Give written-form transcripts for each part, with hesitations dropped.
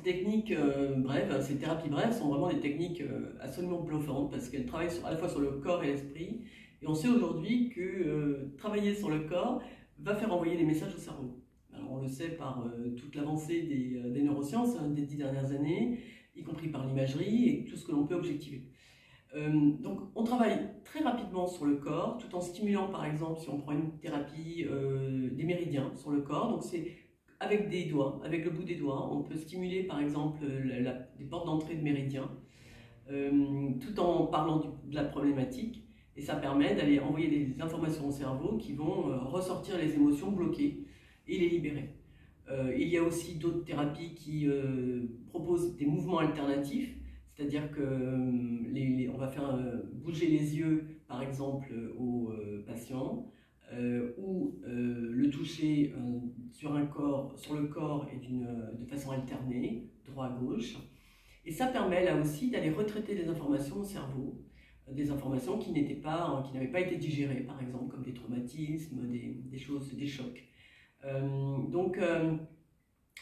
ces techniques brèves, ces thérapies brèves sont vraiment des techniques absolument bluffantes parce qu'elles travaillent à la fois sur le corps et l'esprit. Et on sait aujourd'hui que travailler sur le corps va faire envoyer des messages au cerveau. Alors on le sait par toute l'avancée des neurosciences des 10 dernières années, y compris par l'imagerie et tout ce que l'on peut objectiver. Donc on travaille très rapidement sur le corps tout en stimulant par exemple, si on prend une thérapie des méridiens sur le corps, donc c'est avec des doigts, avec le bout des doigts, on peut stimuler par exemple les portes d'entrée de méridiens tout en parlant de la problématique, et ça permet d'aller envoyer des informations au cerveau qui vont ressortir les émotions bloquées et les libérer. Il y a aussi d'autres thérapies qui proposent des mouvements alternatifs, c'est-à-dire qu'on va faire bouger les yeux, par exemple, aux patients, ou le toucher sur le corps et de façon alternée, droit-gauche. Et ça permet là aussi d'aller retraiter des informations au cerveau, des informations qui n'avaient pas été digérées, par exemple, comme des traumatismes, des choses, des chocs.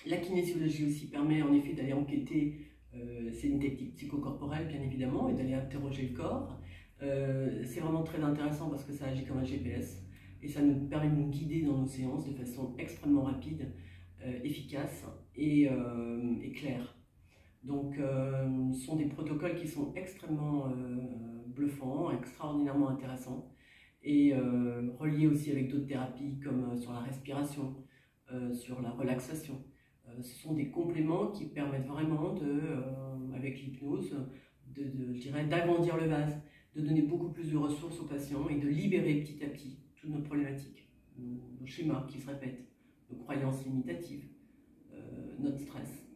La kinésiologie aussi permet en effet d'aller enquêter, c'est une technique psychocorporelle bien évidemment, et d'aller interroger le corps. C'est vraiment très intéressant parce que ça agit comme un GPS et ça nous permet de nous guider dans nos séances de façon extrêmement rapide, efficace et claire. Donc ce sont des protocoles qui sont extrêmement bluffants, extraordinairement intéressants et reliés aussi avec d'autres thérapies comme sur la respiration, sur la relaxation. Ce sont des compléments qui permettent vraiment, avec l'hypnose, je dirais, d'agrandir le vase, de donner beaucoup plus de ressources aux patients et de libérer petit à petit toutes nos problématiques, nos schémas qui se répètent, nos croyances limitatives, notre stress.